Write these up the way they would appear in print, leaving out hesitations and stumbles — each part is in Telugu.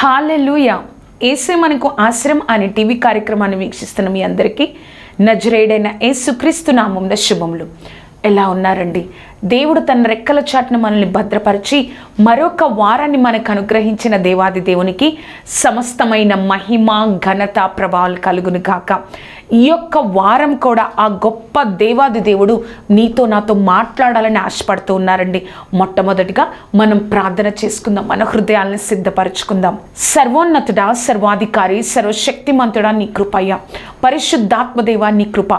హల్లెలూయా. యేసే మనకు ఆశ్రయం అనే టీవీ కార్యక్రమాన్ని వీక్షిస్తున్న మీ అందరికీ నజరేయుడైన యేసుక్రీస్తు నామమున శుభములు. ఎలా ఉన్నారండి? దేవుడు తన రెక్కల చాటున మనల్ని భద్రపరిచి మరొక వారాన్ని మనకు అనుగ్రహించిన దేవాది దేవునికి సమస్తమైన మహిమ ఘనత ప్రభావాలు కలుగును గాక. ఈ యొక్క వారం కూడా ఆ గొప్ప దేవాది దేవుడు నీతో నాతో మాట్లాడాలని ఆశపడుతూ ఉన్నారండి. మొట్టమొదటిగా మనం ప్రార్థన చేసుకుందాం, మన హృదయాలను సిద్ధపరచుకుందాం. సర్వోన్నతుడా, సర్వాధికారి, సర్వశక్తిమంతుడా నీ కృపయ్య, పరిశుద్ధాత్మదేవా నీ కృప,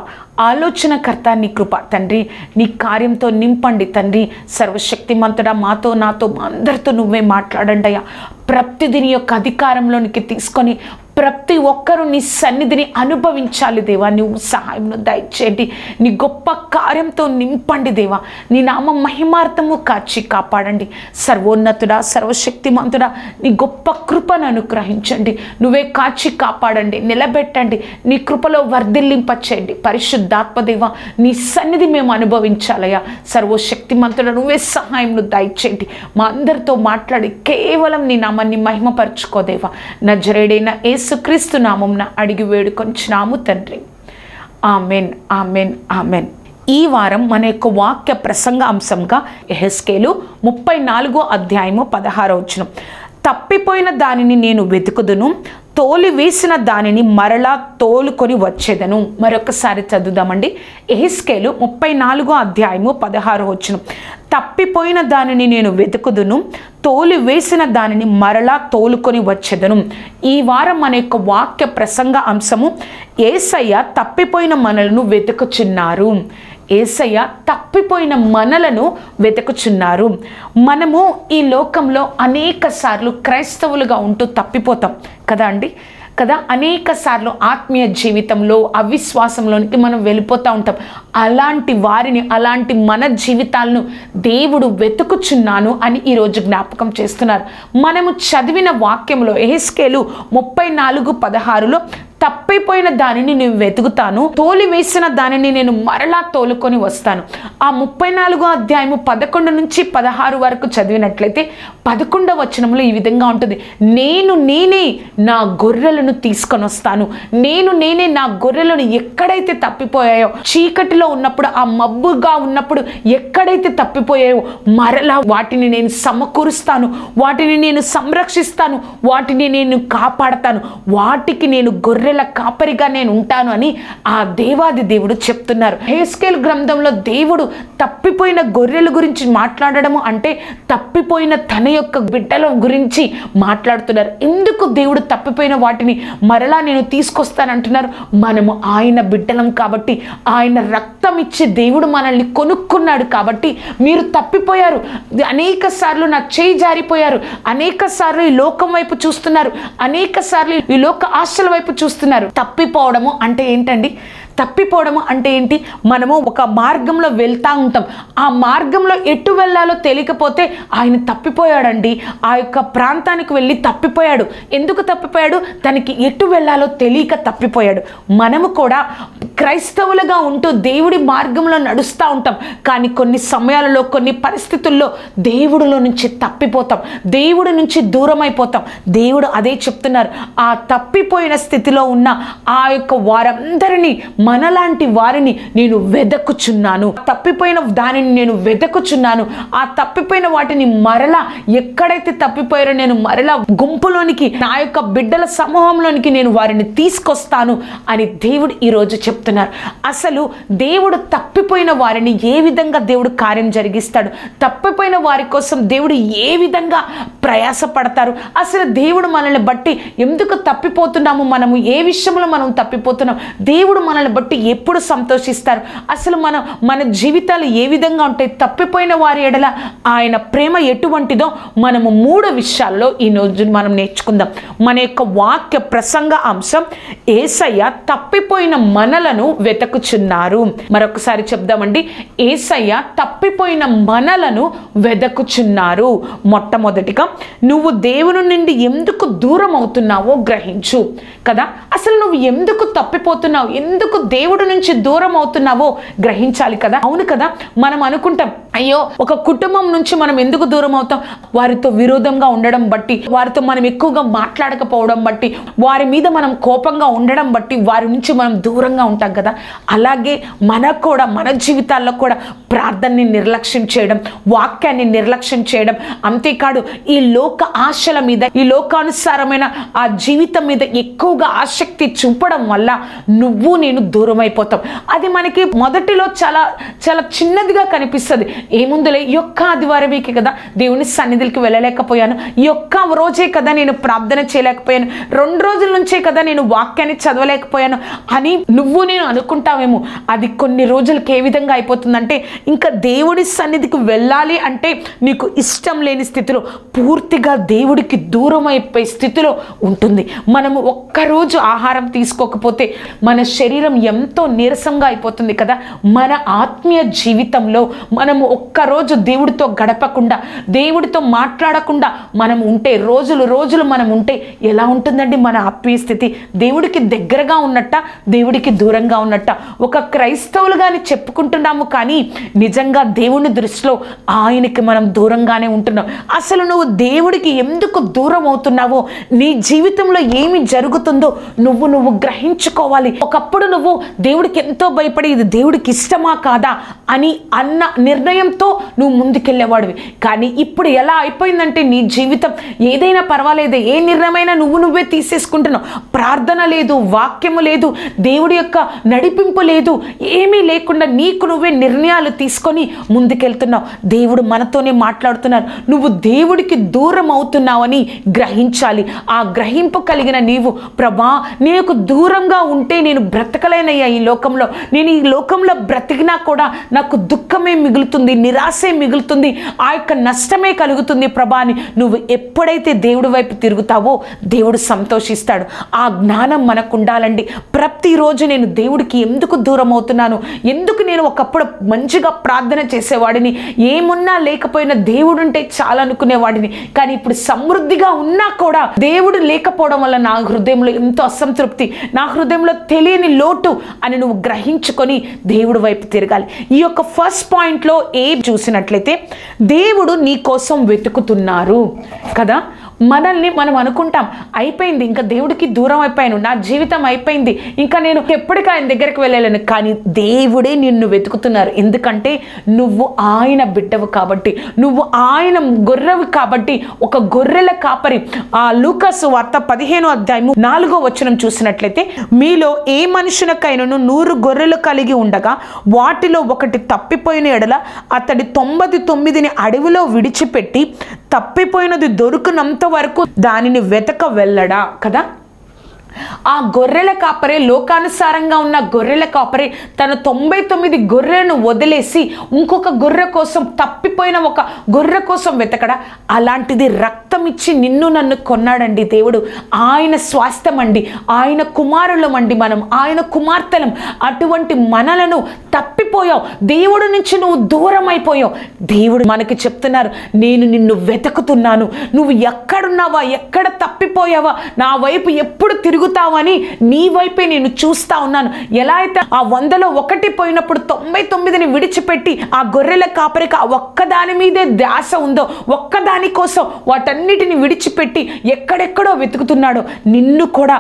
ఆలోచనకర్త నీ కృప తండ్రి, నీ కార్యంతో నింపండి తండ్రి. సర్వశక్తిమంతుడా, మాతో నాతో అందరితో నువ్వే మాట్లాడండి అయ్యా. ప్రతిదీ నీ యొక్క అధికారంలోనికి తీసుకొని ప్రతి ఒక్కరూ నీ సన్నిధిని అనుభవించాలి దేవా. నువ్వు సహాయంను దయచేయండి. నీ గొప్ప కార్యంతో నింపండి దేవా. నీ నామ మహిమార్థము కాచి కాపాడండి. సర్వోన్నతుడా, సర్వశక్తిమంతుడా, నీ గొప్ప కృపను అనుగ్రహించండి. నువ్వే కాచి కాపాడండి, నిలబెట్టండి, నీ కృపలో వర్ధిల్లింపచేయండి. పరిశుద్ధాత్మదేవా, నీ సన్నిధి మేము అనుభవించాలయ్యా. సర్వశక్తిమంతుడా, నువ్వే సహాయంను దయచేయండి. మా అందరితో మాట్లాడి కేవలం నీ నామాన్ని మహిమపరచుకోదేవా. నజరేయుడైన యేసుక్రీస్తు నామమున అడిగి వేడుకొంచున్నాము తండ్రి. Amen, amen, amen. ఈ వారం మన యొక్క వాక్య ప్రసంగ అంశంగా యెహెజ్కేలు 34వ అధ్యాయము 16వ వచనం. తప్పిపోయిన దానిని నేను వెతుకుదును, తోలివేసిన దానిని మరలా తోలుకొని వచ్చేదను. మరొకసారి చదువుదామండి. యెహెజ్కేలు 34వ అధ్యాయము 16వ వచనం. తప్పిపోయిన దానిని నేను వెతుకుదును, తోలివేసిన దానిని మరలా తోలుకొని వచ్చేదను. ఈ వారం మన యొక్క వాక్య ప్రసంగ అంశము యేసయ్య తప్పిపోయిన మనలను వెతుకుచున్నారు. యేసయ్య తప్పిపోయిన మనలను వెతుకుచున్నారు. మనము ఈ లోకంలో అనేక సార్లు క్రైస్తవులుగా ఉంటూ తప్పిపోతాం కదా అండి, కదా. అనేక సార్లు ఆత్మీయ జీవితంలో అవిశ్వాసంలోనికి మనం వెళ్ళిపోతూ ఉంటాం. అలాంటి వారిని, అలాంటి మన జీవితాలను దేవుడు వెతుకుచున్నాను అని ఈరోజు జ్ఞాపకం చేస్తున్నారు. మనము చదివిన వాక్యంలో యెహెజ్కేలు 34:16లో తప్పిపోయిన దానిని నేను వెతుకుతాను, తోలివేసిన దానిని నేను మరలా తోలుకొని వస్తాను. ఆ 34వ అధ్యాయము 11 నుంచి 16 వరకు చదివినట్లయితే 11వ వచనంలో ఈ విధంగా ఉంటుంది. నేనే నా గొర్రెలను తీసుకొని వస్తాను. నేనే నా గొర్రెలను ఎక్కడైతే తప్పిపోయాయో, చీకటిలో ఉన్నప్పుడు, ఆ మబ్బుగా ఉన్నప్పుడు ఎక్కడైతే తప్పిపోయాయో మరలా వాటిని నేను సమకూరుస్తాను, వాటిని నేను సంరక్షిస్తాను, వాటిని నేను కాపాడతాను, వాటికి నేను గొర్రెల కాపరిగా నేను ఉంటాను అని ఆ దేవాది దేవుడు చెప్తున్నారు. యెహెజ్కేలు గ్రంథంలో దేవుడు తప్పిపోయిన గొర్రెల గురించి మాట్లాడడము అంటే తప్పిపోయిన తన యొక్క బిడ్డల గురించి మాట్లాడుతున్నారు. ఎందుకు దేవుడు తప్పిపోయిన వాటిని మరలా నేను తీసుకొస్తానంటున్నారు? మనము ఆయన బిడ్డలం కాబట్టి, ఆయన రక్తం ఇచ్చి దేవుడు మనల్ని కొనుక్కున్నాడు కాబట్టి. మీరు తప్పిపోయారు, అనేక సార్లు నా చేయి జారిపోయారు, అనేక సార్లు ఈ లోకం వైపు చూస్తున్నారు, అనేక సార్లు ఈ లోక ఆశల వైపు చూస్తున్నారు. తప్పిపోవడము అంటే ఏంటండి? తప్పిపోవడము అంటే ఏంటి? మనము ఒక మార్గంలో వెళ్తూ ఉంటాం, ఆ మార్గంలో ఎటు వెళ్ళాలో తెలియకపోతే ఆయన తప్పిపోయాడండి. ఆ యొక్క ప్రాంతానికి వెళ్ళి తప్పిపోయాడు. ఎందుకు తప్పిపోయాడు? తనకి ఎటు వెళ్ళాలో తెలియక తప్పిపోయాడు. మనము కూడా క్రైస్తవులుగా ఉంటూ దేవుడి మార్గంలో నడుస్తూ ఉంటాం, కానీ కొన్ని సమయాలలో, కొన్ని పరిస్థితుల్లో దేవుడిలో నుంచి తప్పిపోతాం, దేవుడి నుంచి దూరం అయిపోతాం. దేవుడు అదే చెప్తున్నారు. ఆ తప్పిపోయిన స్థితిలో ఉన్న ఆ యొక్క వారందరినీ మనలాంటి వారిని నేను వెదకుచున్నాను, తప్పిపోయిన దానిని నేను వెదకుచున్నాను. ఆ తప్పిపోయిన వాటిని మరలా ఎక్కడైతే తప్పిపోయారో నేను మరలా గుంపులోనికి, నా యొక్క బిడ్డల సమూహంలోనికి నేను వారిని తీసుకొస్తాను అని దేవుడు ఈరోజు చెప్తున్నారు. అసలు దేవుడు తప్పిపోయిన వారిని ఏ విధంగా దేవుడు కార్యం జరిగిస్తాడు, తప్పిపోయిన వారి కోసం దేవుడు ఏ విధంగా ప్రయాసపడతారు, అసలు దేవుడు మనల్ని బట్టి ఎందుకు తప్పిపోతున్నాము, మనము ఏ విషయంలో మనం తప్పిపోతున్నాం, దేవుడు మనల్ని బట్టి ఎప్పుడు సంతోషిస్తారు, అసలు మన జీవితాలు ఏ విధంగా ఉంటాయి, తప్పిపోయిన వారి ఎడల ఆయన ప్రేమ ఎటువంటిదో మనము 3 విషయాల్లో ఈ రోజు మనం నేర్చుకుందాం. మన యొక్క వాక్య ప్రసంగ అంశం యేసయ్య తప్పిపోయిన మనలను వెతుకుచున్నారు. మరొకసారి చెప్దామండి, యేసయ్య తప్పిపోయిన మనలను వెతుకుచున్నారు. మొట్టమొదటిగా నువ్వు దేవుని నుండి ఎందుకు దూరం అవుతున్నావో గ్రహించు కదా. అసలు నువ్వు ఎందుకు తప్పిపోతున్నావు, ఎందుకు దేవుడి నుంచి దూరం అవుతున్నావో గ్రహించాలి కదా. అవును కదా, మనం అనుకుంటాం అయ్యో ఒక కుటుంబం నుంచి మనం ఎందుకు దూరం అవుతాం, వారితో విరోధంగా ఉండడం బట్టి, వారితో మనం ఎక్కువగా మాట్లాడకపోవడం బట్టి, వారి మీద మనం కోపంగా ఉండడం బట్టి వారి నుంచి మనం దూరంగా ఉంటాం కదా. అలాగే మనకు కూడా మన జీవితాల్లో కూడా ప్రార్థనని నిర్లక్ష్యం చేయడం, వాక్యాన్ని నిర్లక్ష్యం చేయడం, అంతేకాదు ఈ లోక ఆశల మీద, ఈ లోకానుసారమైన ఆ జీవితం మీద ఎక్కువగా ఆసక్తి చూపడం వల్ల నువ్వు నేను దూరం అయిపోతాం. అది మనకి మొదటిలో చాలా చాలా చిన్నదిగా కనిపిస్తుంది. ఏముందులే, ఈ యొక్క ఆదివారమేకి కదా దేవుని సన్నిధికి వెళ్ళలేకపోయాను, ఈ యొక్క రోజే కదా నేను ప్రార్థన చేయలేకపోయాను, 2 రోజుల నుంచే కదా నేను వాక్యాన్ని చదవలేకపోయాను అని నువ్వు నేను అనుకుంటావేమో. అది కొన్ని రోజులకి ఏ విధంగా అయిపోతుందంటే, ఇంకా దేవుడి సన్నిధికి వెళ్ళాలి అంటే నీకు ఇష్టం లేని స్థితిలో, పూర్తిగా దేవుడికి దూరం అయిపోయే స్థితిలో ఉంటుంది. మనము ఒక్కరోజు ఆహారం తీసుకోకపోతే మన శరీరం ఎంతో నీరసంగా అయిపోతుంది కదా. మన ఆత్మీయ జీవితంలో మనము ఒక్కరోజు దేవుడితో గడపకుండా, దేవుడితో మాట్లాడకుండా మనం ఉంటే, రోజులు మనం ఉంటే ఎలా ఉంటుందండి మన ఆత్మీయ స్థితి? దేవుడికి దగ్గరగా ఉన్నట్ట, దేవుడికి దూరంగా ఉన్నట్ట? ఒక క్రైస్తవులుగాని చెప్పుకుంటున్నాము కానీ నిజంగా దేవుని దృష్టిలో ఆయనకి మనం దూరంగానే ఉంటున్నాం. అసలు నువ్వు దేవుడికి ఎందుకు దూరం అవుతున్నావో, నీ జీవితంలో ఏమి జరుగుతుందో నువ్వు గ్రహించుకోవాలి. ఒకప్పుడు నువ్వు దేవుడికి ఎంతో భయపడి ఇది దేవుడికి ఇష్టమా కాదా అని అన్న నిర్ణయంతో నువ్వు ముందుకెళ్ళేవాడివి. కానీ ఇప్పుడు ఎలా అయిపోయిందంటే నీ జీవితం ఏదైనా పర్వాలేదు, ఏ నిర్ణయమైనా నువ్వే తీసేసుకుంటున్నావు. ప్రార్థన లేదు, వాక్యము లేదు, దేవుడి యొక్క నడిపింపు లేదు, ఏమీ లేకుండా నీకు నువ్వే నిర్ణయాలు తీసుకొని ముందుకెళ్తున్నావు. దేవుడు మనతోనే మాట్లాడుతున్నారు. నువ్వు దేవుడికి దూరం అవుతున్నావని గ్రహించాలి. ఆ గ్రహింపు కలిగిన నీవు, ప్రభా నీకు దూరంగా ఉంటే నేను బ్రతకలేనయ్యా ఈ లోకంలో, నేను ఈ లోకంలో బ్రతికినా కూడా నాకు దుఃఖమే మిగులుతుంది, నిరాశే మిగులుతుంది, ఆ యొక్క నష్టమే కలుగుతుంది ప్రభా అని నువ్వు ఎప్పుడైతే దేవుడి వైపు తిరుగుతావో దేవుడు సంతోషిస్తాడు. ఆ జ్ఞానం మనకు ఉండాలండి. ప్రతిరోజు నేను దేవుడికి ఎందుకు దూరం అవుతున్నాను, ఎందుకు నేను ఒకప్పుడు మంచిగా ప్రార్థన చేసేవాడిని, ఏమున్నా లేకపోయినా దేవుడు ఉంటే చాలా అనుకునేవాడిని, కానీ ఇప్పుడు సమృద్ధిగా ఉన్నా కూడా దేవుడు లేకపోవడం వల్ల నా హృదయంలో ఎంతో అసంతృప్తి, నా హృదయంలో తెలియని లోటు అని నువ్వు గ్రహించుకొని దేవుడి వైపు తిరగాలి. ఈ యొక్క ఫస్ట్ పాయింట్లో చూసినట్లయితే దేవుడు నీ కోసం వెతుకుతున్నారు కదా. మనల్ని మనం అనుకుంటాం అయిపోయింది, ఇంకా దేవుడికి దూరం అయిపోయాను, నా జీవితం అయిపోయింది, ఇంకా నేను ఎప్పటికీ ఆయన దగ్గరికి వెళ్ళలేను. కానీ దేవుడే నిన్ను వెతుకుతున్నారు. ఎందుకంటే నువ్వు ఆయన బిడ్డవు కాబట్టి, నువ్వు ఆయన గొర్రెవు కాబట్టి. ఒక గొర్రెల కాపరి, ఆ లూకాసు వార్త 15:4 చూసినట్లయితే, మీలో ఏ మనుషునికైనను 100 గొర్రెలు కలిగి ఉండగా వాటిలో ఒకటి తప్పిపోయిన ఎడల అతడి 99ని అడవిలో విడిచిపెట్టి తప్పిపోయినది దొరుకునంత వరకు దానిని వెతక వెళ్ళడా కదా. ఆ గొర్రెల కాపరే, లోకానుసారంగా ఉన్న గొర్రెల కాపరే తన 99 గొర్రెలను వదిలేసి ఇంకొక గొర్రె కోసం, తప్పిపోయిన ఒక గొర్రె కోసం వెతకడా? అలాంటిది రక్తం ఇచ్చి నిన్ను నన్ను కొన్నాడండి దేవుడు. ఆయన స్వాస్థ్యం అండి, ఆయన కుమారులం అండి, మనం ఆయన కుమార్తెలం. అటువంటి మనలను తప్పిపోయావు, దేవుడి నుంచి నువ్వు దూరం అయిపోయావు. దేవుడు మనకి చెప్తున్నారు, నేను నిన్ను వెతుకుతున్నాను, నువ్వు ఎక్కడున్నావా, ఎక్కడ తప్పిపోయావా, నా వైపు ఎప్పుడు తిరుగుతావని నీ వైపే నేను చూస్తా ఉన్నాను. ఎలా అయితే ఆ 100లో 1 పోయినప్పుడు 99ని విడిచిపెట్టి ఆ గొర్రెల కాపరికి ఆ ఒక్కదాని మీదే ధ్యాస ఉందో, ఒక్కదాని కోసం వాటన్నిటిని విడిచిపెట్టి ఎక్కడెక్కడో వెతుకుతున్నాడో, నిన్ను కూడా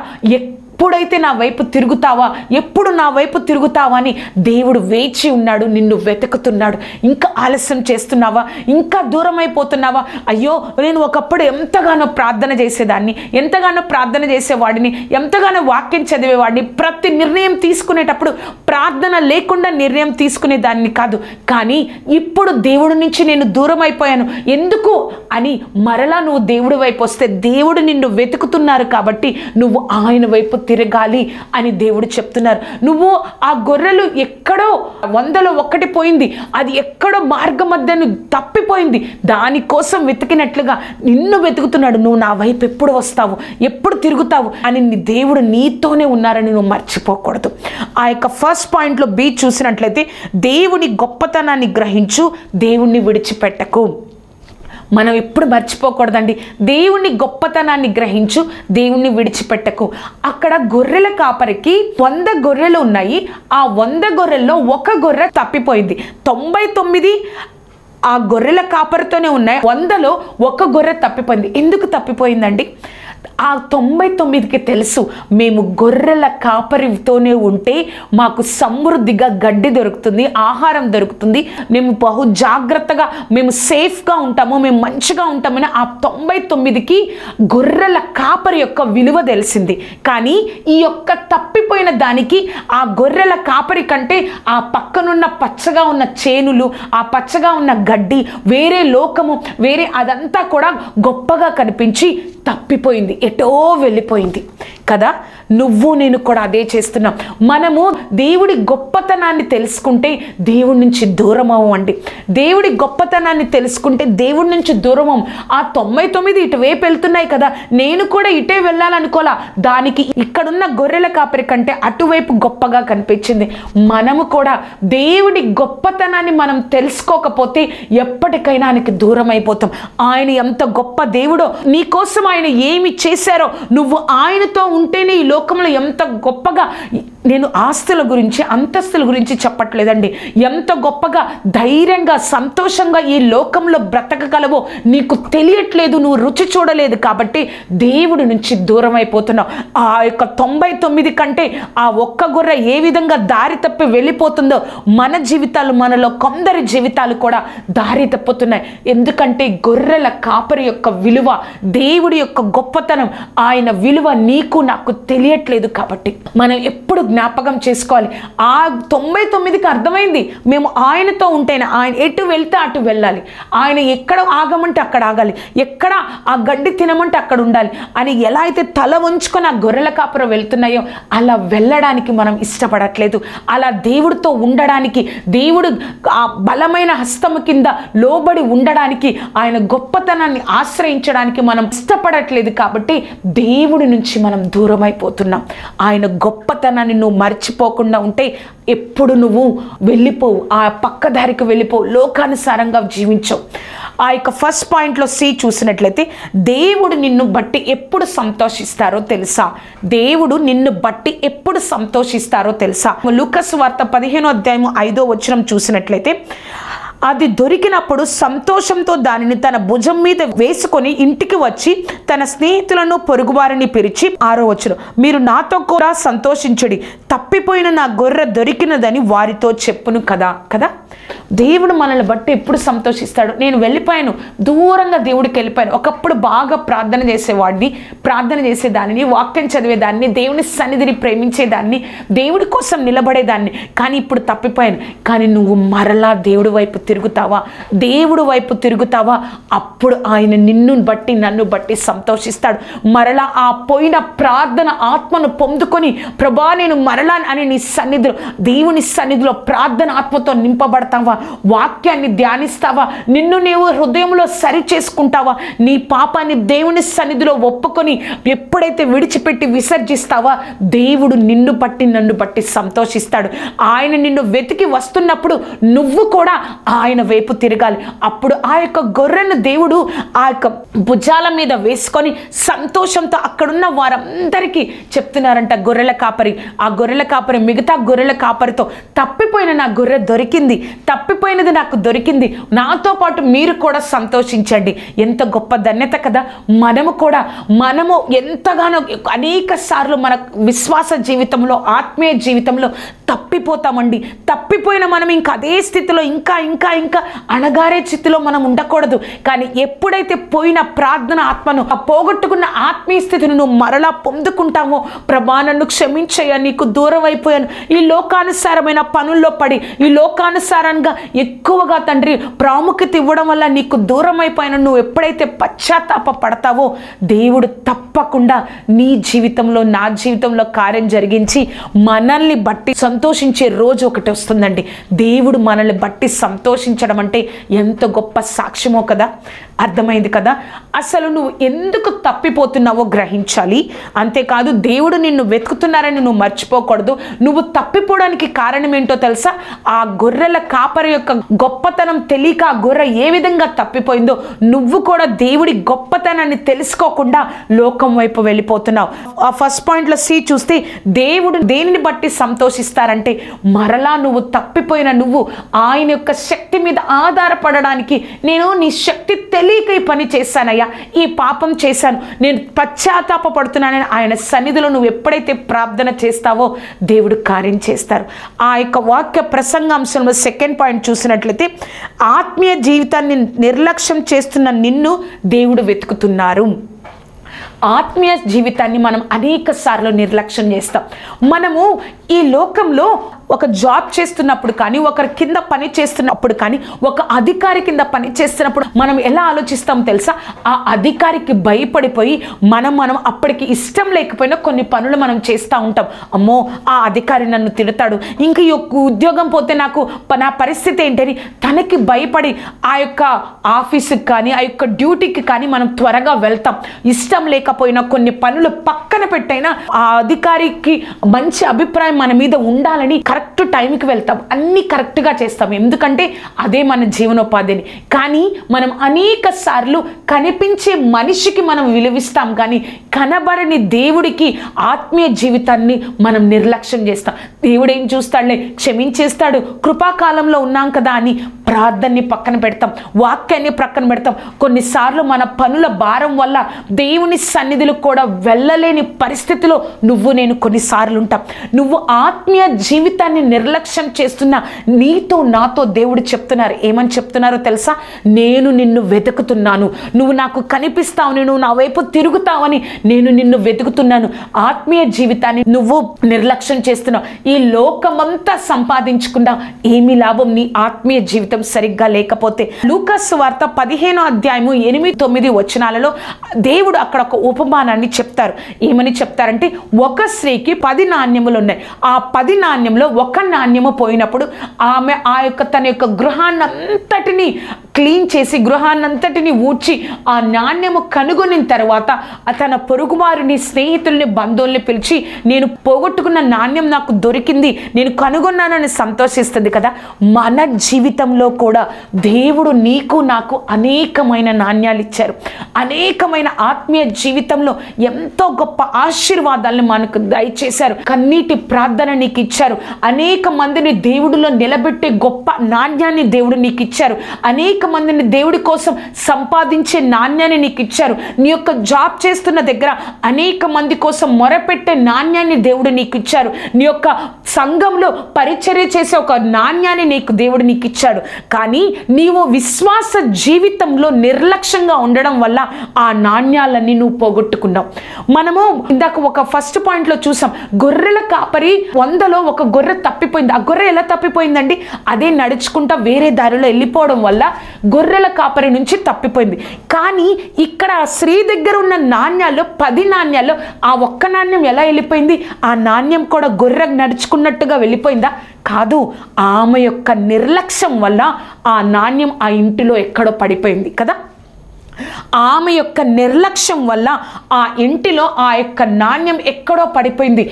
ఎప్పుడైతే నా వైపు తిరుగుతావా, ఎప్పుడు నా వైపు తిరుగుతావా అని దేవుడు వేచి ఉన్నాడు, నిన్ను వెతుకుతున్నాడు. ఇంకా ఆలస్యం చేస్తున్నావా, ఇంకా దూరం అయిపోతున్నావా? అయ్యో, నేను ఒకప్పుడు ఎంతగానో ప్రార్థన చేసేదాన్ని, ఎంతగానో ప్రార్థన చేసేవాడిని, ఎంతగానో వాక్యం చదివేవాడిని. ప్రతి నిర్ణయం తీసుకునేటప్పుడు ప్రార్థన లేకుండా నిర్ణయం తీసుకునేదాన్ని కాదు, కానీ ఇప్పుడు దేవుడి నుంచి నేను దూరం అయిపోయాను. ఎందుకు అని మరలా నువ్వు దేవుడి వైపు వస్తే దేవుడు నిన్ను వెతుకుతున్నారు కాబట్టి నువ్వు ఆయన వైపు తిరగాలి అని దేవుడు చెప్తున్నారు. నువ్వు ఆ గొర్రెలు ఎక్కడో 100లో 1 పోయింది, అది ఎక్కడో మార్గ మధ్యను తప్పిపోయింది, దానికోసం వెతికినట్లుగా నిన్ను వెతుకుతున్నాడు. నువ్వు నా వైపు ఎప్పుడు వస్తావు, ఎప్పుడు తిరుగుతావు అని దేవుడు నీతోనే ఉన్నారని నువ్వు మర్చిపోకూడదు. ఆ యొక్క ఫస్ట్ పాయింట్లో బి చూసినట్లయితే దేవుని గొప్పతనాన్ని గ్రహించు, దేవుణ్ణి విడిచిపెట్టకు. మనం ఎప్పుడు మర్చిపోకూడదండి, దేవుని గొప్పతనాన్ని గ్రహించు, దేవుణ్ణి విడిచిపెట్టకు. అక్కడ గొర్రెల కాపరికి 100 గొర్రెలు ఉన్నాయి. ఆ 100 గొర్రెల్లో 1 గొర్రె తప్పిపోయింది. 99 ఆ గొర్రెల కాపరితోనే ఉన్నాయి, 100లో 1 గొర్రె తప్పిపోయింది. ఎందుకు తప్పిపోయిందండి? ఆ 99కి తెలుసు, మేము గొర్రెల కాపరితోనే ఉంటే మాకు సమృద్ధిగా గడ్డి దొరుకుతుంది, ఆహారం దొరుకుతుంది, మేము బహు జాగ్రత్తగా, మేము సేఫ్గా ఉంటాము, మేము మంచిగా ఉంటామని ఆ 99కి గొర్రెల కాపరి యొక్క విలువ తెలిసింది. కానీ ఈ యొక్క తప్పిపోయిన దానికి ఆ గొర్రెల కాపరి కంటే ఆ పక్కనున్న పచ్చగా ఉన్న చేనులు, ఆ పచ్చగా ఉన్న గడ్డి, వేరే లోకము, వేరే అదంతా కూడా గొప్పగా కనిపించి తప్పిపోయింది, ఎటో వెళ్ళిపోయింది కదా. నువ్వు నేను కూడా అదే చేస్తున్నాం. మనము దేవుడి గొప్పతనాన్ని తెలుసుకుంటే దేవుడి నుంచి దూరం అవ్వండి. దేవుడి గొప్పతనాన్ని తెలుసుకుంటే దేవుడి నుంచి దూరం అవ్వం. ఆ 99 ఇటువైపు వెళ్తున్నాయి కదా, నేను కూడా ఇటే వెళ్ళాలనుకోలా, దానికి ఇక్కడున్న గొర్రెల కాపరి కంటే అటువైపు గొప్పగా కనిపించింది. మనము కూడా దేవుడి గొప్పతనాన్ని మనం తెలుసుకోకపోతే ఎప్పటికైనా ఆయనకి దూరం అయిపోతాం. ఆయన ఎంత గొప్ప దేవుడో, నీకోసం ఆయన ఏమి చేశారో, నువ్వు ఆయనతో ఉంటేనే ఈ లోకంలో ఎంత గొప్పగా, నేను ఆస్తుల గురించి అంతస్తుల గురించి చెప్పట్లేదండి, ఎంత గొప్పగా ధైర్యంగా సంతోషంగా ఈ లోకంలో బ్రతకగలవో నీకు తెలియట్లేదు, నువ్వు రుచి చూడలేదు కాబట్టి దేవుడి నుంచి దూరం అయిపోతున్నావు. ఆ యొక్క 99 కంటే ఆ 1 గొర్రె ఏ విధంగా దారి తప్పి వెళ్ళిపోతుందో మన జీవితాలు, మనలో కొందరి జీవితాలు కూడా దారి తప్పుతున్నాయి. ఎందుకంటే గొర్రెల కాపరి యొక్క విలువ, దేవుడి యొక్క గొప్పతనం, ఆయన విలువ నీకు నాకు తెలియట్లేదు. కాబట్టి మనం ఎప్పుడు జ్ఞాపకం చేసుకోవాలి. ఆ 99కి అర్థమైంది, మేము ఆయనతో ఉంటేనే, ఆయన ఎటు వెళ్తే అటు వెళ్ళాలి, ఆయన ఎక్కడ ఆగమంటే అక్కడ ఆగాలి, ఎక్కడ ఆ గడ్డి తినమంటే అక్కడ ఉండాలి అని ఎలా అయితే తల వంచుకొని ఆ గొర్రెల కాపురం వెళ్తున్నాయో అలా వెళ్ళడానికి మనం ఇష్టపడట్లేదు. అలా దేవుడితో ఉండడానికి, దేవుడు ఆ బలమైన హస్తము కింద లోబడి ఉండడానికి, ఆయన గొప్పతనాన్ని ఆశ్రయించడానికి మనం ఇష్టపడట్లేదు. కాబట్టి దేవుడి నుంచి మనం దూరం అయిపోతున్నాం. ఆయన గొప్పతనాన్ని నువ్వు మర్చిపోకుండా ఉంటే ఎప్పుడు నువ్వు వెళ్ళిపోవు, ఆ పక్కదారికి వెళ్ళిపోవు, లోకానుసారంగా జీవించవు. ఆ యొక్క ఫస్ట్ పాయింట్లో సి చూసినట్లయితే దేవుడు నిన్ను బట్టి ఎప్పుడు సంతోషిస్తారో తెలుసా? దేవుడు నిన్ను బట్టి ఎప్పుడు సంతోషిస్తారో తెలుసా? లూకాసు వార్త 15:5 చూసినట్లయితే, అది దొరికినప్పుడు సంతోషంతో దానిని తన భుజం మీద వేసుకొని ఇంటికి వచ్చి తన స్నేహితులను పొరుగువారిని పిలిచి 6వ మీరు నాతో కూడా సంతోషించుడి, తప్పిపోయిన నా గొర్రె దొరికినదని వారితో చెప్పును కదా. దేవుడు మనల్ని బట్టి ఎప్పుడు సంతోషిస్తాడు? నేను వెళ్ళిపోయాను, దూరంగా దేవుడికి వెళ్ళిపోయాను. ఒకప్పుడు బాగా ప్రార్థన చేసేవాడిని, ప్రార్థన చేసేదాన్ని, వాక్యం చదివేదాన్ని, దేవుని సన్నిధిని ప్రేమించేదాన్ని, దేవుడి కోసం నిలబడేదాన్ని. కానీ ఇప్పుడు తప్పిపోయాను. కానీ నువ్వు మరలా దేవుడి వైపు తిరుగుతావా, దేవుడి వైపు తిరుగుతావా, అప్పుడు ఆయన నిన్ను బట్టి నన్ను బట్టి సంతోషిస్తాడు. మరలా ఆ పోయిన ప్రార్థన ఆత్మను పొందుకొని, ప్రభా నేను మరలా అని నీ సన్నిధిలో, దేవుని సన్నిధిలో ప్రార్థన ఆత్మతో నింపబడతావా, వాక్యాన్ని ధ్యానిస్తావా, నిన్ను నీవు హృదయంలో సరి చేసుకుంటావా, నీ పాపాన్ని దేవుని సన్నిధిలో ఒప్పుకొని ఎప్పుడైతే విడిచిపెట్టి విసర్జిస్తావా, దేవుడు నిన్ను బట్టి నన్ను బట్టి సంతోషిస్తాడు. ఆయన నిన్ను వెతికి వస్తున్నప్పుడు నువ్వు కూడా ఆయన వైపు తిరగాలి. అప్పుడు ఆ యొక్క గొర్రెను దేవుడు ఆ యొక్క భుజాల మీద వేసుకొని సంతోషంతో అక్కడున్న వారందరికీ చెప్తున్నారంట. గొర్రెల కాపరి, ఆ గొర్రెల కాపరి మిగతా గొర్రెల కాపరితో, తప్పిపోయిన నా గొర్రె దొరికింది, తప్పిపోయినది నాకు దొరికింది, నాతో పాటు మీరు కూడా సంతోషించండి. ఎంత గొప్ప ధన్యత కదా. మనము ఎంతగానో అనేక సార్లు మన విశ్వాస జీవితంలో, ఆత్మీయ జీవితంలో తప్పిపోతామండి. తప్పిపోయిన మనం ఇంకా అదే స్థితిలో ఇంకా ఇంకా ఇంకా అణగారే స్థితిలో మనం ఉండకూడదు. కానీ ఎప్పుడైతే పోయిన ప్రార్థన ఆత్మను, ఆ పోగొట్టుకున్న ఆత్మీయ స్థితిని నువ్వు మరలా పొందుకుంటావో, ప్రభా నన్ను క్షమించయ్యా, నీకు దూరం అయిపోయాను, ఈ లోకానుసారమైన పనుల్లో పడి, ఈ లోకానుసారంగా ఎక్కువగా తండ్రి ప్రాముఖ్యత ఇవ్వడం వల్ల నీకు దూరం అయిపోయాను, నువ్వు ఎప్పుడైతే పశ్చాత్తాప పడతావో దేవుడు తప్పకుండా నీ జీవితంలో, నా జీవితంలో కార్యం జరిగించి మనల్ని బట్టి సంతోషించే రోజు ఒకటి వస్తుందండి. దేవుడు మనల్ని బట్టి సంతోషించడం అంటే ఎంత గొప్ప సాక్ష్యమో కదా. అర్థమైంది కదా. అసలు నువ్వు ఎందుకు తప్పిపోతున్నావో గ్రహించాలి. అంతేకాదు దేవుడు నిన్ను వెతుకుతున్నారని నువ్వు మర్చిపోకూడదు. నువ్వు తప్పిపోవడానికి కారణం ఏంటో తెలుసా? ఆ గొర్రెల కాపరి యొక్క గొప్పతనం తెలియక ఆ గొర్రె ఏ విధంగా తప్పిపోయిందో, నువ్వు కూడా దేవుడి గొప్పతనాన్ని తెలుసుకోకుండా లోకం వైపు వెళ్ళిపోతున్నావు. ఆ ఫస్ట్ పాయింట్లో సి చూస్తే దేవుడు దేనిని బట్టి సంతోషిస్తారంటే, మరలా నువ్వు తప్పిపోయిన నువ్వు ఆయన యొక్క శక్తి మీద ఆధారపడడానికి, నేను నీ శక్తి తెలియక ఈ పని చేశానయ్యా, ఈ పాపం చేశాను, నేను పశ్చాత్తాప పడుతున్నానని ఆయన సన్నిధిలో నువ్వు ఎప్పుడైతే ప్రార్థన చేస్తావో దేవుడు కార్యం చేస్తారు. ఆ యొక్క వాక్య ప్రసంగాంశంలో సెకండ్ పాయింట్ చూసినట్లయితే, ఆత్మీయ జీవితాన్ని నిర్లక్ష్యం చేస్తున్న నిన్ను దేవుడు వెతుకుతున్నారు. ఆత్మీయ జీవితాన్ని మనం అనేక సార్లు నిర్లక్ష్యం చేస్తాం. మనము ఈ లోకంలో ఒక జాబ్ చేస్తున్నప్పుడు కానీ, ఒకరి కింద పని చేస్తున్నప్పుడు కానీ, ఒక అధికారి కింద పని చేస్తున్నప్పుడు మనం ఎలా ఆలోచిస్తాం తెలుసా? ఆ అధికారికి భయపడిపోయి మనం అప్పటికి ఇష్టం లేకపోయినా కొన్ని పనులు మనం చేస్తూ ఉంటాం. అమ్మో ఆ అధికారి నన్ను తిడతాడు, ఇంక ఈ ఉద్యోగం పోతే నా పరిస్థితి ఏంటని తనకి భయపడి ఆ యొక్క ఆఫీసుకి కానీ, ఆ యొక్క డ్యూటీకి కానీ మనం త్వరగా వెళ్తాం. ఇష్టం లేకపోయినా కొన్ని పనులు పక్కన పెట్టైనా ఆ అధికారికి మంచి అభిప్రాయం మన మీద ఉండాలని కరెక్ట్ టైంకి వెళ్తాం, అన్నీ కరెక్ట్గా చేస్తాం. ఎందుకంటే అదే మన జీవనోపాధిని. కానీ మనం అనేక సార్లు కనిపించే మనిషికి మనం విలువిస్తాం, కానీ కనబడని దేవుడికి ఆత్మీయ జీవితాన్ని మనం నిర్లక్ష్యం చేస్తాం. దేవుడు ఏం చూస్తాడులే, క్షమించేస్తాడు, కృపాకాలంలో ఉన్నాం కదా అని ప్రార్థనని పక్కన పెడతాం, వాక్యాన్ని పక్కన పెడతాం. కొన్నిసార్లు మన పనుల భారం వల్ల దేవుని సన్నిధిలో కూడా వెళ్ళలేని పరిస్థితిలో నేను కొన్నిసార్లు ఉంటాం. నువ్వు ఆత్మీయ జీవితాన్ని నిర్లక్ష్యం చేస్తున్నా నీతో నాతో దేవుడు చెప్తున్నారు. ఏమని చెప్తున్నారో తెలుసా? నేను నిన్ను వెతుకుతున్నాను, నువ్వు నాకు కనిపిస్తావని, నువ్వు నా వైపు తిరుగుతావని నేను నిన్ను వెతుకుతున్నాను. ఆత్మీయ జీవితాన్ని నువ్వు నిర్లక్ష్యం చేస్తున్నావు. ఈ లోకమంతా సంపాదించకుండా ఏమీ లాభం నీ ఆత్మీయ జీవితం సరిగ్గా లేకపోతే. లూకాసు వార్త 15వ అధ్యాయము 8-9 వచనాలలో దేవుడు అక్కడ ఒక ఉపమానాన్ని చెప్తారు. ఏమని చెప్తారంటే, ఒక స్త్రీకి 10 నాణ్యములు ఉన్నాయి. ఆ 10 నాణ్యంలో ఒక నాణ్యము పోయినప్పుడు ఆమె తన యొక్క గృహాన్నంతటిని క్లీన్ చేసి, గృహాన్నంతటిని ఊడ్చి, ఆ నాణ్యము కనుగొనిన తర్వాత తన పొరుగువారిని, స్నేహితుల్ని, బంధువుల్ని పిలిచి, నేను పోగొట్టుకున్న నాణ్యం నాకు దొరికింది, నేను కనుగొన్నానని సంతోషిస్తుంది కదా. మన జీవితంలో కూడా దేవుడు నీకు నాకు అనేకమైన నాణ్యాలు ఇచ్చారు. అనేకమైన ఆత్మీయ జీవితంలో ఎంతో గొప్ప ఆశీర్వాదాలను మనకు దయచేశారు. కన్నీటి ప్రార్థన నీకు ఇచ్చారు. అనేక మందిని దేవుడిలో నిలబెట్టే గొప్ప నాణ్యాన్ని దేవుడు నీకు ఇచ్చారు. అనేక మందిని దేవుడి కోసం సంపాదించే నాణ్యాన్ని నీకు ఇచ్చారు. నీ యొక్క జాబ్ చేస్తున్న దగ్గర అనేక మంది కోసం మొరపెట్టే నాణ్యాన్ని దేవుడు నీకు ఇచ్చారు. నీ యొక్క సంఘంలో పరిచర్య చేసే ఒక నాణ్యాన్ని దేవుడు నీకు ఇచ్చాడు. కానీ నీవు విశ్వాస జీవితంలో నిర్లక్ష్యంగా ఉండడం వల్ల ఆ నాణ్యాలన్నీ నువ్వు పోగొట్టుకున్నావు. మనము ఇందాక ఒక ఫస్ట్ పాయింట్లో చూసాం, గొర్రెల కాపరి 100లో ఒక గొర్రె తప్పిపోయింది. ఆ గొర్రె ఎలా తప్పిపోయిందండి? అదే నడుచుకుంటా వేరే దారిలో వెళ్ళిపోవడం వల్ల గొర్రెల కాపరి నుంచి తప్పిపోయింది. కానీ ఇక్కడ స్త్రీ దగ్గర ఉన్న నాణ్యాల్లో 10 నాణ్యాల్లో ఆ ఒక్క నాణ్యం ఎలా వెళ్ళిపోయింది? ఆ నాణ్యం కూడా గొర్రె నడుచుకున్నట్టుగా వెళ్ళిపోయిందా? కాదు. ఆమె యొక్క నిర్లక్ష్యం వల్ల ఆ నాణ్యం ఆ ఇంటిలో ఎక్కడో పడిపోయింది కదా. ఆమె యొక్క నిర్లక్ష్యం వల్ల ఆ ఇంటిలో ఆ యొక్క నాణ్యం ఎక్కడో పడిపోయింది.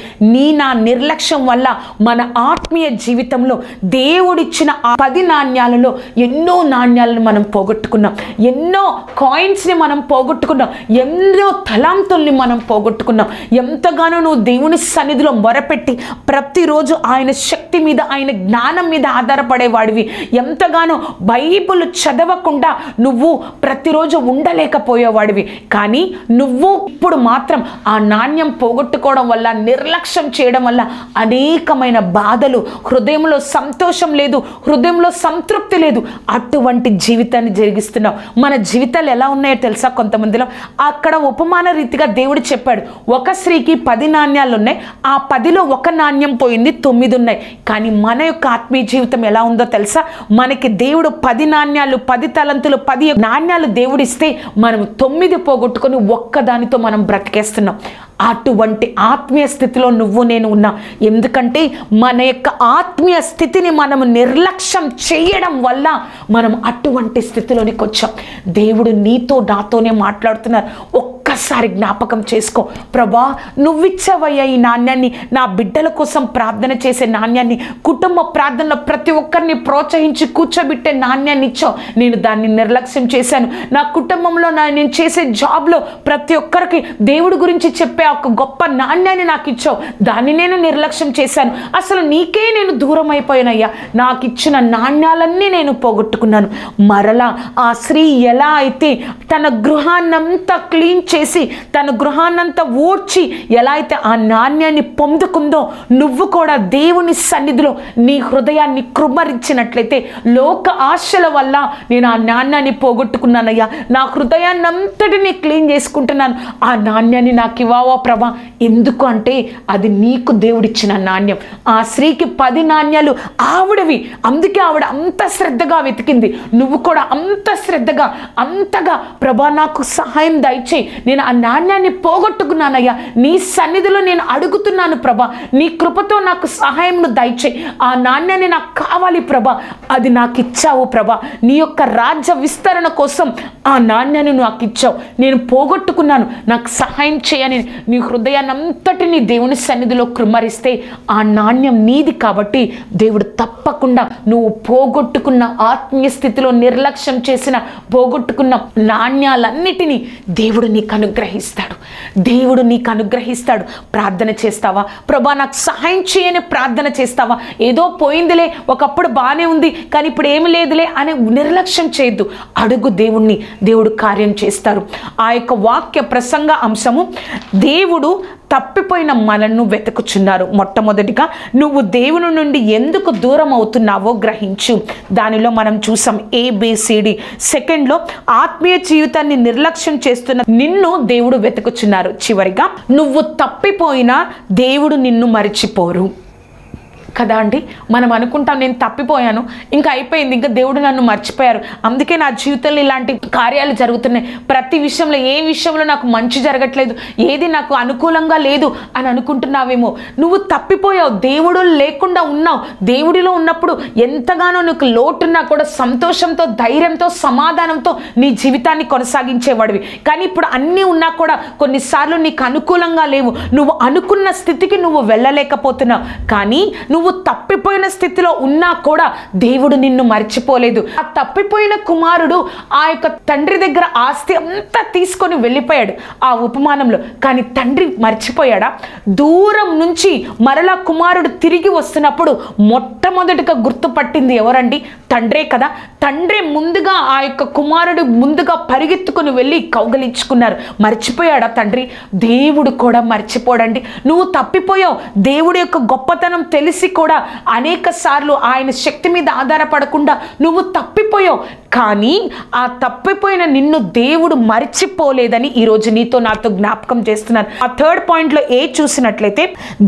నా నిర్లక్ష్యం వల్ల మన ఆత్మీయ జీవితంలో దేవుడిచ్చిన ఆ 10 నాణ్యాలలో ఎన్నో నాణ్యాలను మనం పోగొట్టుకున్నాం, ఎన్నో కాయిన్స్ని మనం పోగొట్టుకున్నాం, ఎన్నో తలాంతుల్ని మనం పోగొట్టుకున్నాం. ఎంతగానో నువ్వు దేవుని సన్నిధిలో మొరపెట్టి ప్రతిరోజు ఆయన శక్తి మీద, ఆయన జ్ఞానం మీద ఆధారపడేవాడివి. ఎంతగానో బైబిల్ చదవకుండా నువ్వు ప్రతిరోజు ఉండలేకపోయేవాడివి. కానీ నువ్వు ఇప్పుడు మాత్రం ఆ నాణ్యం పోగొట్టుకోవడం వల్ల, నిర్లక్ష్యం చేయడం వల్ల అనేకమైన బాధలు, హృదయంలో సంతోషం లేదు, హృదయంలో సంతృప్తి లేదు, అటువంటి జీవితాన్ని జరిగిస్తున్నావు. మన జీవితాలు ఎలా ఉన్నాయో తెలుసా? కొంతమందిలో అక్కడ ఉపమాన రీతిగా దేవుడు చెప్పాడు, ఒక స్త్రీకి 10 నాణ్యాలు ఉన్నాయి, ఆ 10లో 1 నాణ్యం పోయింది, 9 ఉన్నాయి. కానీ మన యొక్క ఆత్మీయ జీవితం ఎలా ఉందో తెలుసా? మనకి దేవుడు 10 నాణ్యాలు, 10 తలంతులు, 10 నాణ్యాలు దేవుడిస్తే మనం 9 పోగొట్టుకొని ఒక్కదానితో మనం బ్రతికేస్తున్నాం. అటువంటి ఆత్మీయ స్థితిలో నువ్వు నేను ఉన్నా. ఎందుకంటే మన యొక్క ఆత్మీయ స్థితిని మనము నిర్లక్ష్యం చేయడం వల్ల మనం అటువంటి స్థితిలోనికి వచ్చాం. దేవుడు నీతో నాతోనే మాట్లాడుతున్నారు. ఒక్కసారి జ్ఞాపకం చేసుకో, ప్రభా నువ్విచ్చావయ్యా ఈ నాణ్యాన్ని, నా బిడ్డల కోసం ప్రార్థన చేసే నాణ్యాన్ని, కుటుంబ ప్రార్థనలో ప్రతి ఒక్కరిని ప్రోత్సహించి కూర్చోబెట్టే నాణ్యాన్ని ఇచ్చావు, నేను దాన్ని నిర్లక్ష్యం చేశాను. నా కుటుంబంలో నేను చేసే జాబ్లో ప్రతి ఒక్కరికి దేవుడి గురించి చెప్పే ఒక గొప్ప నాణ్యాన్ని నాకు ఇచ్చావు, దాన్ని నేను నిర్లక్ష్యం చేశాను. అసలు నీకే నేను దూరం అయిపోయానయ్యా, నాకు ఇచ్చిన నాణ్యాలన్నీ నేను పోగొట్టుకున్నాను. మరలా ఆ స్త్రీ ఎలా అయితే తన గృహాన్నంతా క్లీన్ చేసి, తన గృహాన్నంతా ఊడ్చి ఎలా అయితే ఆ నాణ్యాన్ని పొందుకుందో, నువ్వు కూడా దేవుని సన్నిధిలో నీ హృదయాన్ని కృమ్మరించినట్లయితే, లోక ఆశల వల్ల నేను ఆ నాణ్యాన్ని పోగొట్టుకున్నానయ్యా, నా హృదయాన్నంతటిని క్లీన్ చేసుకుంటున్నాను, ఆ నాణ్యాన్ని నాకు ఇవ్వవా ప్రభా? ఎందుకు అంటే అది నీకు దేవుడిచ్చిన నాణ్యం. ఆ స్త్రీకి 10 నాణ్యాలు ఆవిడవి, అందుకే ఆవిడ అంత శ్రద్ధగా వెతికింది. నువ్వు కూడా అంత శ్రద్ధగా, అంతగా ప్రభా నాకు సహాయం దయచేయి, నేను ఆ నాణ్యాన్ని పోగొట్టుకున్నానయ్యా, నీ సన్నిధిలో నేను అడుగుతున్నాను ప్రభా, నీ కృపతో నాకు సహాయంను దయచేయి, ఆ నాణ్యాన్ని నాకు కావాలి ప్రభా, అది నాకు ఇచ్చావు ప్రభా, నీ యొక్క రాజ్య విస్తరణ కోసం ఆ నాణ్యాన్ని నాకు ఇచ్చావు, నేను పోగొట్టుకున్నాను, నాకు సహాయం చేయని నీ హృదయాన్ని అంతటిని దేవుని సన్నిధిలో కృమ్మరిస్తే ఆ నాణ్యం నీది. కాబట్టి దేవుడు తప్పకుండా నువ్వు పోగొట్టుకున్న ఆత్మీయ స్థితిలో నిర్లక్ష్యం చేసిన పోగొట్టుకున్న నాణ్యాలన్నిటినీ దేవుడు నీకు అనుగ్రహిస్తాడు. దేవుడు నీకు అనుగ్రహిస్తాడు. ప్రార్థన చేస్తావా? ప్రభా నాకు సహాయం చేయని ప్రార్థన చేస్తావా? ఏదో పోయిందిలే, ఒకప్పుడు బాగానే ఉంది కానీ ఇప్పుడు ఏమి లేదులే అనే నిర్లక్ష్యం చేయొద్దు. అడుగు దేవుణ్ణి, దేవుడు కార్యం చేస్తారు. ఆ యొక్క వాక్య ప్రసంగ అంశము, దేవుడు తప్పిపోయిన మనల్ని వెతుకుచున్నారు. మొట్టమొదటిగా నువ్వు దేవుని నుండి ఎందుకు దూరం అవుతున్నావో గ్రహించు. దానిలో మనం చూసాం ABCD. సెకండ్లో ఆత్మీయ జీవితాన్ని నిర్లక్ష్యం చేస్తున్న నిన్ను దేవుడు వెతుకుచున్నారు. చివరిగా నువ్వు తప్పిపోయినా దేవుడు నిన్ను మరిచిపోరు కదా అండి. మనం అనుకుంటాం నేను తప్పిపోయాను, ఇంకా అయిపోయింది, ఇంకా దేవుడు నన్ను మర్చిపోయారు, అందుకే నా జీవితంలో ఇలాంటి కార్యాలు జరుగుతున్నాయి, ప్రతి విషయంలో ఏ విషయంలో నాకు మంచి జరగట్లేదు, ఏది నాకు అనుకూలంగా లేదు అని అనుకుంటున్నావేమో. నువ్వు తప్పిపోయావు, దేవుడు లేకుండా ఉన్నావు. దేవుడిలో ఉన్నప్పుడు ఎంతగానో నీకు లోటున్నా కూడా సంతోషంతో, ధైర్యంతో, సమాధానంతో నీ జీవితాన్ని కొనసాగించేవాడివి. కానీ ఇప్పుడు అన్నీ ఉన్నా కూడా కొన్నిసార్లు నీకు అనుకూలంగా లేవు, నువ్వు అనుకున్న స్థితికి నువ్వు వెళ్ళలేకపోతున్నావు. కానీ నువ్వు తప్పిపోయిన స్థితిలో ఉన్నా కూడా దేవుడు నిన్ను మర్చిపోలేదు. ఆ తప్పిపోయిన కుమారుడు ఆ యొక్క తండ్రి దగ్గర ఆస్తి అంతా తీసుకొని వెళ్ళిపోయాడు ఆ ఉపమానంలో. కానీ తండ్రి మర్చిపోయాడా? దూరం నుంచి మరలా కుమారుడు తిరిగి వస్తున్నప్పుడు మొట్టమొదటిగా గుర్తుపట్టింది ఎవరండి? తండ్రే కదా. తండ్రి ముందుగా ఆ యొక్క కుమారుడు ముందుగా పరిగెత్తుకుని వెళ్ళి కౌగలించుకున్నారు. మర్చిపోయాడా తండ్రి? దేవుడు కూడా మర్చిపోడండి. నువ్వు తప్పిపోయావు, దేవుడి యొక్క గొప్పతనం తెలిసి కూడా అనేక సార్లు ఆయన శక్తి మీద ఆధారపడకుండా నువ్వు తప్పిపోయావు. కానీ ఆ తప్పిపోయిన నిన్ను దేవుడు మర్చిపోలేదని ఈరోజు నీతో నాతో జ్ఞాపకం చేస్తున్నారు. ఆ 3rd పాయింట్లో చూసినట్లయితే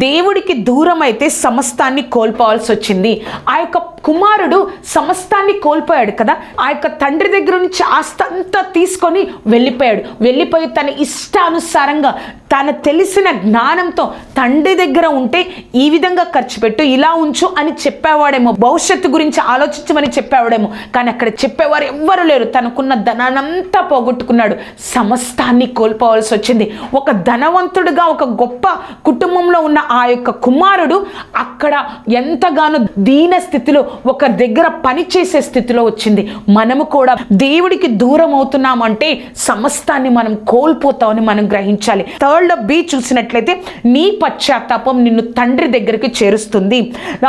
దేవుడికి దూరం అయితే సమస్తాన్ని కోల్పోవాల్సి వచ్చింది. ఆ యొక్క కుమారుడు సమస్తాన్ని కోల్పోయాడు కదా, ఆ యొక్క తండ్రి దగ్గర నుంచి ఆస్తి అంతా తీసుకొని వెళ్ళిపోయి తన ఇష్టానుసారంగా తన తెలిసిన జ్ఞానంతో తండ్రి దగ్గర ఉంటే ఈ విధంగా ఖర్చు పెట్టు, ఇలా ఉంచు అని చెప్పేవాడేమో, భవిష్యత్తు గురించి ఆలోచించమని చెప్పేవాడేమో. కానీ అక్కడ చెప్పేవారు ఎవ్వరు లేరు. తనకున్న ధనానంతా పోగొట్టుకున్నాడు, సమస్తాన్ని కోల్పోవాల్సి వచ్చింది. ఒక ధనవంతుడిగా ఒక గొప్ప కుటుంబంలో ఉన్న ఆ యొక్క కుమారుడు అక్కడ ఎంతగానో దీన స్థితిలో, ఒక దగ్గర పని చేసే స్థితిలో వచ్చింది. మనము కూడా దేవుడికి దూరం అవుతున్నామంటే సమస్తాన్ని మనం కోల్పోతామని మనం గ్రహించాలి. థర్డ్ బి చూసినట్లయితే నీ పశ్చాత్తాపం నిన్ను తండ్రి దగ్గరికి చేరుస్తుంది.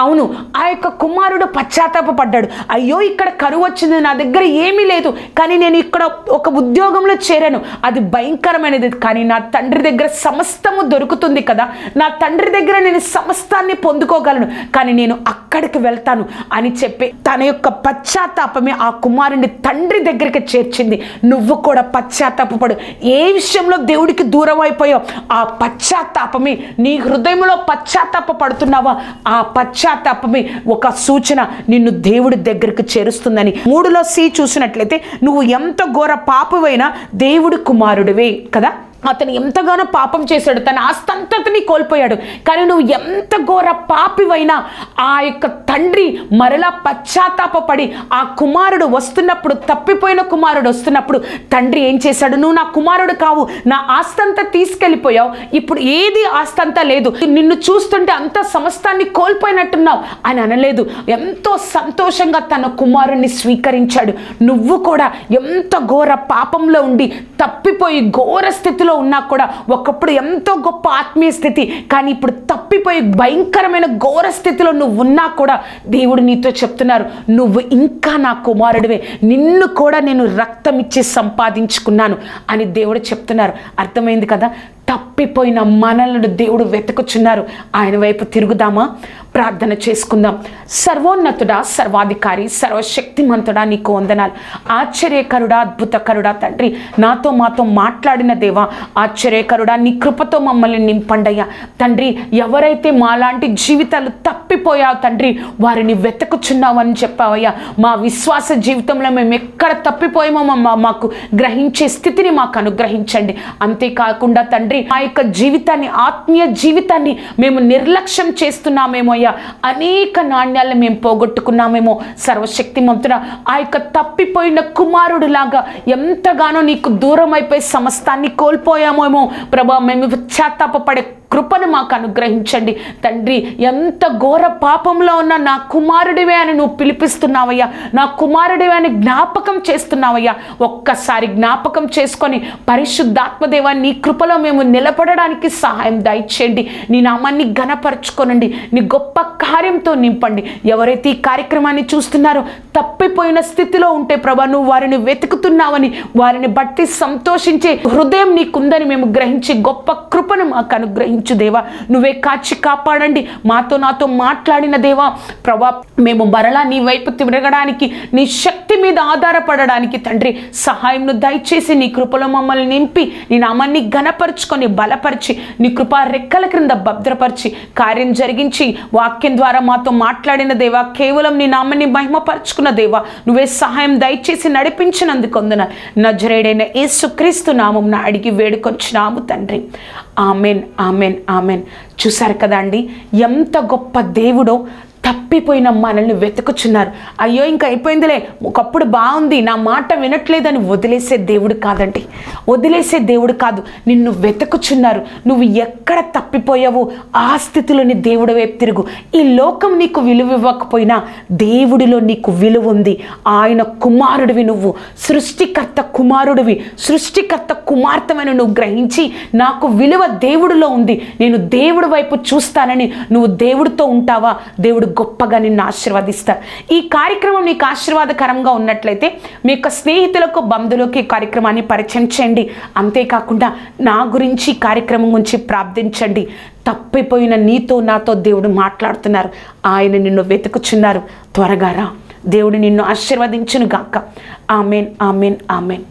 అవును, ఆ యొక్క కుమారుడు పశ్చాత్తాపడ్డాడు. అయ్యో ఇక్కడ కరువు వచ్చింది, నా దగ్గర ఏమీ లేదు, కానీ నేను ఇక్కడ ఒక ఉద్యోగంలో చేరాను, అది భయంకరమైనది, కానీ నా తండ్రి దగ్గర సమస్తము దొరుకుతుంది కదా, నా తండ్రి దగ్గర నేను సమస్తాన్ని పొందుకోగలను, కానీ నేను అక్కడికి వెళ్తాను అని చెప్పి తన యొక్క పశ్చాత్తాపమే ఆ కుమారుని తండ్రి దగ్గరికి చేర్చింది. నువ్వు కూడా పశ్చాత్తాపడు. ఏ విషయంలో దేవుడికి దూరం అయిపోయావు, ఆ పశ్చాత్తాపమే, నీ హృదయంలో పశ్చాత్తాప పడుతున్నావా, ఆ పశ్చాత్తాపమే ఒక సూచన నిన్ను దేవుడి దగ్గరికి చేరుస్తుందని. 3లో సి చూసినట్లయితే నువ్వు ఎంత ఘోర పాపమైనా దేవుడి కుమారుడివే కదా. అతను ఎంతగానో పాపం చేశాడు, తన ఆస్తంతని కోల్పోయాడు, కానీ నువ్వు ఎంత ఘోర పాపివైనా ఆ యొక్క తండ్రి మరలా పశ్చాత్తాపడి ఆ కుమారుడు వస్తున్నప్పుడు, తప్పిపోయిన కుమారుడు వస్తున్నప్పుడు తండ్రి ఏం చేశాడు, నువ్వు నా కుమారుడు కావు, నా ఆస్తంతా తీసుకెళ్ళిపోయావు, ఇప్పుడు ఏది ఆస్తంతా లేదు, నిన్ను చూస్తుంటే అంత సమస్తాన్ని కోల్పోయినట్టున్నావు అని అనలేదు. ఎంతో సంతోషంగా తన కుమారుణ్ణి స్వీకరించాడు. నువ్వు కూడా ఎంత ఘోర పాపంలో ఉండి తప్పిపోయి ఘోర స్థితిలో ఉన్నా కూడా, ఒకప్పుడు ఎంతో గొప్ప ఆత్మీయ స్థితి, కానీ ఇప్పుడు తప్పిపోయి భయంకరమైన ఘోర స్థితిలో నువ్వు ఉన్నా కూడా దేవుడు నీతో చెప్తున్నారు, నువ్వు ఇంకా నా కుమారుడివే, నిన్ను కూడా నేను రక్తం ఇచ్చి సంపాదించుకున్నాను అని దేవుడు చెప్తున్నారు. అర్థమైంది కదా. తప్పిపోయిన మనలను దేవుడు వెతుకుచున్నారు. ఆయన వైపు తిరుగుదామా? ప్రార్థన చేసుకుందాం. సర్వోన్నతుడా, సర్వాధికారి, సర్వశక్తిమంతుడా, నీకు వందనాలు. ఆశ్చర్యకరుడా, అద్భుతకరుడా తండ్రి, నాతో మాతో మాట్లాడిన దేవా, ఆశ్చర్యకరుడా, నీ కృపతో మమ్మల్ని నింపండయ్యా తండ్రి. ఎవరైతే మాలాంటి జీవితాలు తప్పిపోయావు తండ్రి, వారిని వెతుకుచున్నావు అని చెప్పావయ్యా. మా విశ్వాస జీవితంలో మేము ఎక్కడ తప్పిపోయామో మాకు గ్రహించే స్థితిని మాకు అనుగ్రహించండి. అంతేకాకుండా తండ్రి, ఆ యొక్క జీవితాన్ని, ఆత్మీయ జీవితాన్ని మేము నిర్లక్ష్యం చేస్తున్నామేమో అయ్యా, అనేక నాణ్యాలను మేము పోగొట్టుకున్నామేమో. సర్వశక్తిమంతుడా, ఆ యొక్క తప్పిపోయిన కుమారుడు లాగా ఎంతగానో నీకు దూరం అయిపోయి సమస్తాన్ని కోల్పోయామేమో ప్రభా. మేము పశ్చాత్తాపపడే కృపను మాకు అనుగ్రహించండి తండ్రి. ఎంత ఘోర పాపంలో ఉన్న నా కుమారుడివే అని నువ్వు పిలిపిస్తున్నావయ్యా, నా కుమారుడివే అని జ్ఞాపకం చేస్తున్నావయ్యా. ఒక్కసారి జ్ఞాపకం చేసుకొని పరిశుద్ధాత్మదేవా, నీ కృపలో మేము నిలబడడానికి సహాయం దయచేయండి. నీ నామాన్ని ఘనపరచుకోనండి, నీ గొప్ప కార్యంతో నింపండి. ఎవరైతే ఈ కార్యక్రమాన్ని చూస్తున్నారో తప్పిపోయిన స్థితిలో ఉంటే ప్రభా, నువ్వు వారిని వెతుకుతున్నావని, వారిని బట్టి సంతోషించే హృదయం నీకుందని మేము గ్రహించి గొప్ప కృపను మాకు అనుగ్రహించు దేవా. నువ్వే కాచి కాపాడండి. మాతో నాతో మాట్లాడిన దేవా ప్రభా, మేము మరలా నీ వైపు తిరగడానికి, నీ శక్తి మీద ఆధారపడడానికి తండ్రి సహాయంను దయచేసి నీ కృపలో మమ్మల్ని నింపి, నీ నామాన్ని ఘనపరుచుకొని బలపరిచి, నీ కృపా రెక్కల క్రింద భద్రపరిచి కార్యం జరిగించి, వాక్యం ద్వారా మాతో మాట్లాడిన దేవా, కేవలం నీ నామాన్ని మహిమపరచుకున్న దేవా, నువ్వే సహాయం దయచేసి నడిపించినందుకు వందనాలు. నజరేయుడైన యేసుక్రీస్తు నామమున అడిగి వేడుకొచ్చినాము తండ్రి. Amen, amen, amen. చూసారు కదా అండి, ఎంత గొప్ప దేవుడో. తప్పిపోయిన మనల్ని వెతుకుచున్నారు. అయ్యో ఇంకా అయిపోయిందిలే, ఒకప్పుడు బాగుంది, నా మాట వినట్లేదని వదిలేసే దేవుడు కాదండి, వదిలేసే దేవుడు కాదు. నిన్ను వెతుకుచున్నారు. నువ్వు ఎక్కడ తప్పిపోయావో ఆ స్థితిలోని దేవుడి వైపు తిరుగు. ఈ లోకం నీకు విలువ ఇవ్వకపోయినా దేవుడిలో నీకు విలువ ఉంది. ఆయన కుమారుడివి నువ్వు, సృష్టికర్త కుమారుడివి, సృష్టికర్త కుమార్తెమైన నువ్వు గ్రహించి, నాకు విలువ దేవుడిలో ఉంది, నేను దేవుడి వైపు చూస్తానని నువ్వు దేవుడితో ఉంటావా, దేవుడు గొప్పగా నిన్ను ఆశీర్వదిస్తారు. ఈ కార్యక్రమం నీకు ఆశీర్వాదకరంగా ఉన్నట్లయితే మీ యొక్క స్నేహితులకు, బంధువులకు ఈ కార్యక్రమాన్ని పరిచయం చేయండి. అంతేకాకుండా నా గురించి ఈ కార్యక్రమం గురించి ప్రార్థించండి. తప్పిపోయిన నీతో నాతో దేవుడు మాట్లాడుతున్నారు. ఆయన నిన్ను వెతుకుచున్నారు. త్వరగా రా. దేవుడు నిన్ను ఆశీర్వదించును గాక. Amen, amen, amen.